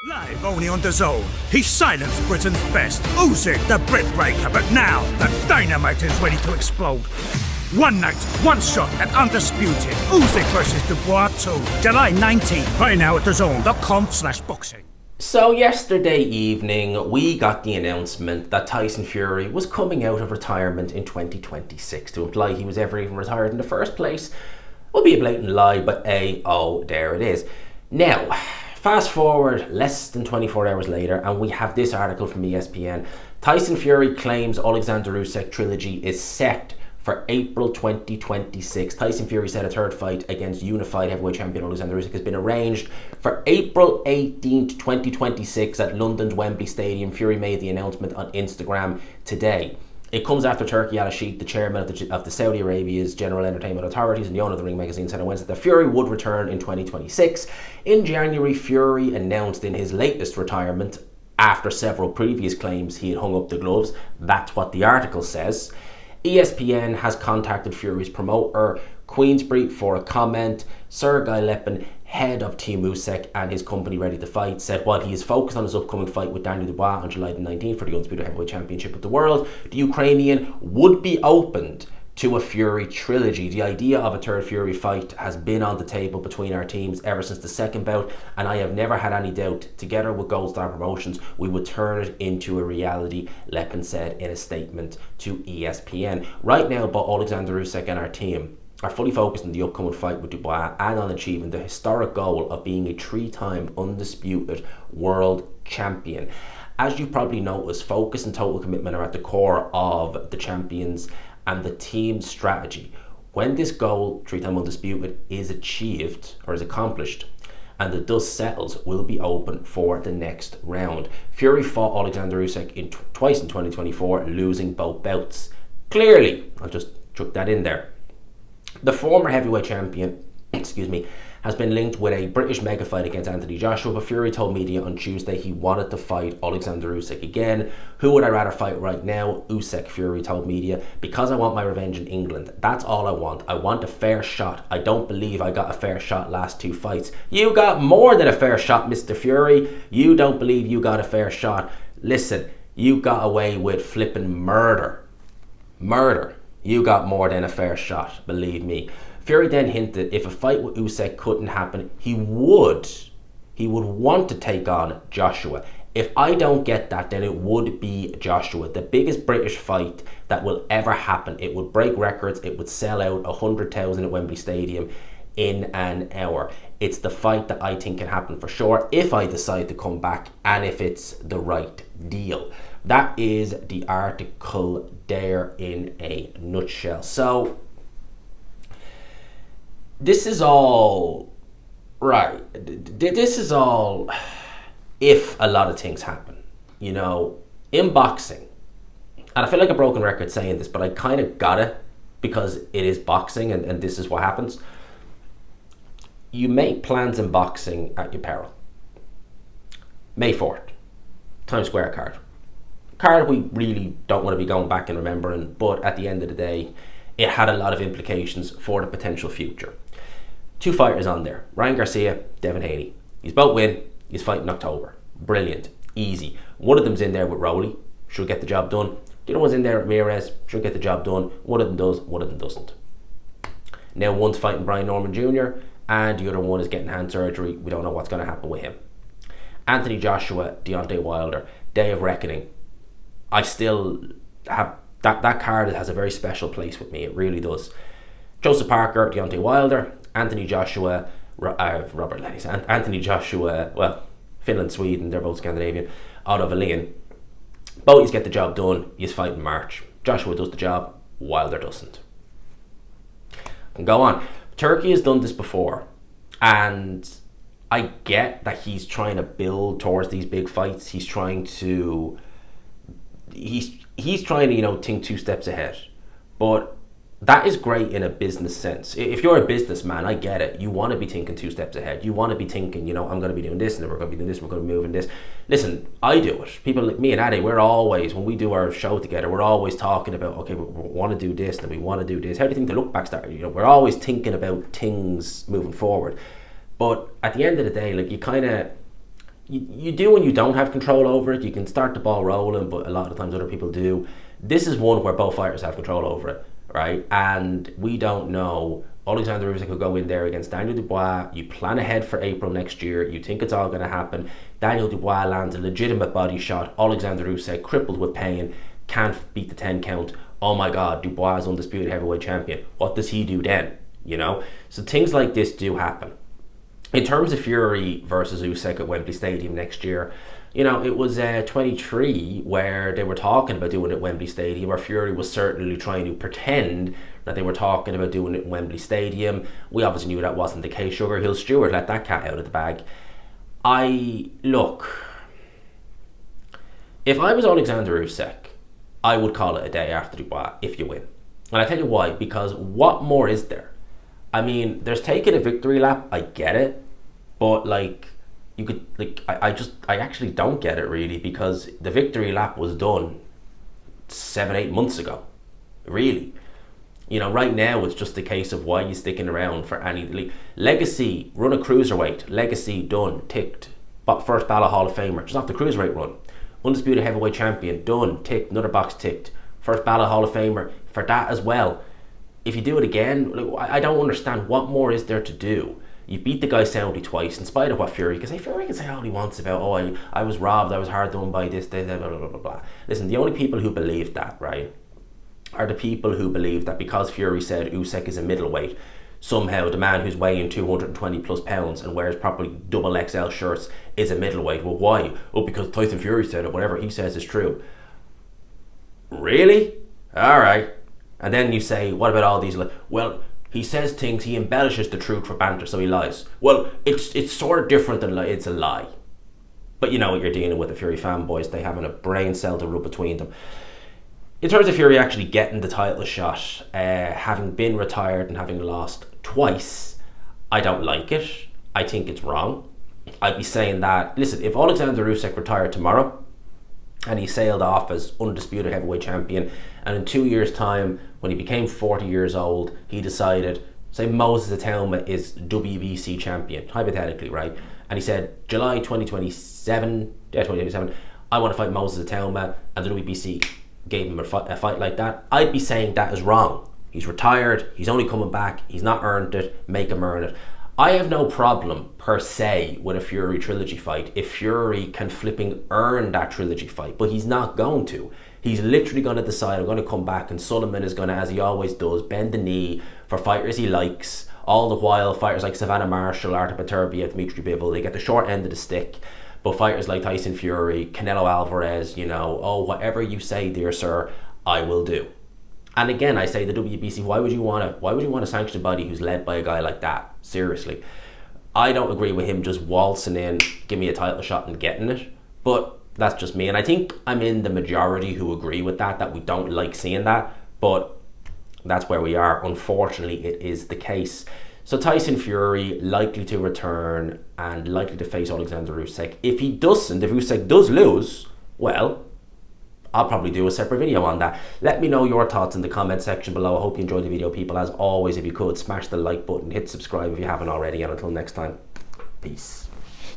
Live only on DAZN. He silenced Britain's best. Usyk, the Brit breaker, but now the dynamite is ready to explode. One night, one shot, and undisputed. Usyk versus Dubois 2. July 19th. Right now at DAZN.com/boxing. So yesterday evening, we got the announcement that Tyson Fury was coming out of retirement in 2026. To imply he was ever even retired in the first place would be a blatant lie, but there it is. Now, fast forward less than 24 hours later, and we have this article from ESPN. Tyson Fury claims Oleksandr Usyk trilogy is set for April 2026. Tyson Fury said a third fight against unified heavyweight champion Oleksandr Usyk has been arranged for April 18th, 2026 at London's Wembley Stadium. Fury made the announcement on Instagram today. It comes after Turki Al-Sheikh, the chairman of the Saudi Arabia's General Entertainment Authorities and the owner of the Ring magazine, said on Wednesday that Fury would return in 2026. In January, Fury announced in his latest retirement, after several previous claims he had hung up the gloves. That's what the article says. ESPN has contacted Fury's promoter, Queensberry, for a comment. Sergei Lepin, head of Team Usyk and his company Ready to Fight, said while he is focused on his upcoming fight with Daniel Dubois on July the 19th for the Undisputed Heavyweight Championship of the world, the Ukrainian would be opened to a Fury trilogy. The idea of a third Fury fight has been on the table between our teams ever since the second bout, and I have never had any doubt, together with Gold Star Promotions, we would turn it into a reality, Lepin said in a statement to ESPN. Right now, both Oleksandr Usyk and our team are fully focused on the upcoming fight with Dubois and on achieving the historic goal of being a three-time undisputed world champion. As you probably noticed, focus and total commitment are at the core of the champions and the team's strategy. When this goal, three-time undisputed, is achieved or is accomplished and the dust settles, we'll be open for the next round. Fury fought Oleksandr Usyk twice in 2024, losing both bouts. Clearly, I'll just chuck that in there. The former heavyweight champion, has been linked with a British mega fight against Anthony Joshua, but Fury told media on Tuesday he wanted to fight Oleksandr Usyk again. Who would I rather fight right now? Usyk, Fury told media. Because I want my revenge in England. That's all I want. I want a fair shot. I don't believe I got a fair shot last two fights. You got more than a fair shot, Mr. Fury. You don't believe you got a fair shot. Listen, you got away with flipping murder. Murder. You got more than a fair shot, believe me. Fury then hinted if a fight with Usyk couldn't happen, he would want to take on Joshua. If I don't get that, then it would be Joshua. The biggest British fight that will ever happen. It would break records. It would sell out 100,000 at Wembley Stadium in an hour. It's the fight that I think can happen for sure if I decide to come back and if it's the right deal. That is the article there in a nutshell. So this is all right. This is all if a lot of things happen. You know, in boxing, and I feel like a broken record saying this, but I kind of got it because it is boxing and this is what happens. You make plans in boxing at your peril. May 4th, Times Square card. Card we really don't want to be going back and remembering, but at the end of the day, it had a lot of implications for the potential future. Two fighters on there, Ryan Garcia, Devin Haney. He's both win, he's fighting October. Brilliant, easy. One of them's in there with Rowley, should get the job done. The other one's in there with Ramirez, should get the job done. One of them does, one of them doesn't. Now one's fighting Brian Norman Jr. and the other one is getting hand surgery. We don't know what's going to happen with him. Anthony Joshua, Deontay Wilder, Day of Reckoning. I still have that card has a very special place with me. It really does. Joseph Parker, Deontay Wilder, Anthony Joshua, Robert Lennox, Anthony Joshua, well, Finland, Sweden, they're both Scandinavian, Otto Wallin. Both get the job done, he's fighting March. Joshua does the job, Wilder doesn't. And go on. Turkey has done this before, and I get that he's trying to build towards these big fights. He's trying to, think 2 steps ahead. But that is great in a business sense. If you're a businessman, I get it. You want to be thinking 2 steps ahead. You want to be thinking, I'm going to be doing this, and then we're going to be doing this, we're going to be moving this. Listen, I do it. People like me and Addy, we're always, when we do our show together, we're always talking about, okay, we want to do this, and we want to do this. How do you think the look back start? We're always thinking about things moving forward. But at the end of the day, you do when you don't have control over it. You can start the ball rolling, but a lot of the times other people do. This is one where both fighters have control over it, right? And we don't know. Oleksandr Usyk could go in there against Daniel Dubois. You plan ahead for April next year. You think it's all going to happen. Daniel Dubois lands a legitimate body shot. Oleksandr Usyk, crippled with pain, can't beat the 10 count. Oh my God, Dubois is undisputed heavyweight champion. What does he do then? You know? So things like this do happen. In terms of Fury versus Usyk at Wembley Stadium next year, you know, it was 23 where they were talking about doing it at Wembley Stadium, or Fury was certainly trying to pretend that they were talking about doing it at Wembley Stadium. We obviously knew that wasn't the case. Sugar Hill Stewart let that cat out of the bag. Look, if I was Oleksandr Usyk, I would call it a day after Dubois if you win. And I tell you why, because what more is there? I mean, there's taking a victory lap, I get it, but like, you could, like, I actually don't get it really, because the victory lap was done 7-8 months ago, really. You know, right now it's just a case of why you sticking around for any, like, legacy, run a cruiserweight, legacy done, ticked, but first ballot Hall of Famer, just off the cruiserweight run. Undisputed heavyweight champion, done, ticked, another box ticked, first ballot Hall of Famer for that as well. If you do it again, like, I don't understand what more is there to do. You beat the guy soundly twice, in spite of what Fury can say. Fury can say all he wants about, oh, I was robbed, I was hard done by this, blah, blah, blah, blah, blah. Listen, the only people who believe that, right, are the people who believe that because Fury said Usyk is a middleweight, somehow the man who's weighing 220 plus pounds and wears probably double XL shirts is a middleweight. Well, why? Oh, because Tyson Fury said it, whatever he says is true. Really? All right. And then you say, what about all these, well, he says things, he embellishes the truth for banter, so he lies. Well, it's sort of different than it's a lie. But you know what you're dealing with, the Fury fanboys, they having a brain cell to rub between them. In terms of Fury actually getting the title shot, having been retired and having lost twice, I don't like it. I think it's wrong. I'd be saying that, listen, if Oleksandr Usyk retired tomorrow, and he sailed off as undisputed heavyweight champion, and in 2 years' time, when he became 40 years old, he decided, say Moses Atelma is WBC champion, hypothetically, right? And he said, July 2027, I want to fight Moses Atelma, and the WBC gave him a fight like that. I'd be saying that is wrong. He's retired, he's only coming back, he's not earned it, make him earn it. I have no problem per se with a Fury trilogy fight if Fury can flipping earn that trilogy fight, but he's not going to. He's literally going to decide, I'm going to come back, and Sullivan is going to, as he always does, bend the knee for fighters he likes. All the while, fighters like Savannah Marshall, Artur Beterbiev, Dmitry Bivol, they get the short end of the stick. But fighters like Tyson Fury, Canelo Alvarez, you know, oh, whatever you say, dear sir, I will do. And again, I say the WBC, why would you want to sanction a body who's led by a guy like that? Seriously. I don't agree with him just waltzing in, give me a title shot and getting it. But that's just me. And I think I'm in the majority who agree with that we don't like seeing that. But that's where we are. Unfortunately, it is the case. So Tyson Fury likely to return and likely to face Oleksandr Usyk. If he doesn't, if Usyk does lose, well, I'll probably do a separate video on that. Let me know your thoughts in the comment section below. I hope you enjoyed the video, people. As always, if you could, smash the like button, hit subscribe if you haven't already, and until next time, peace.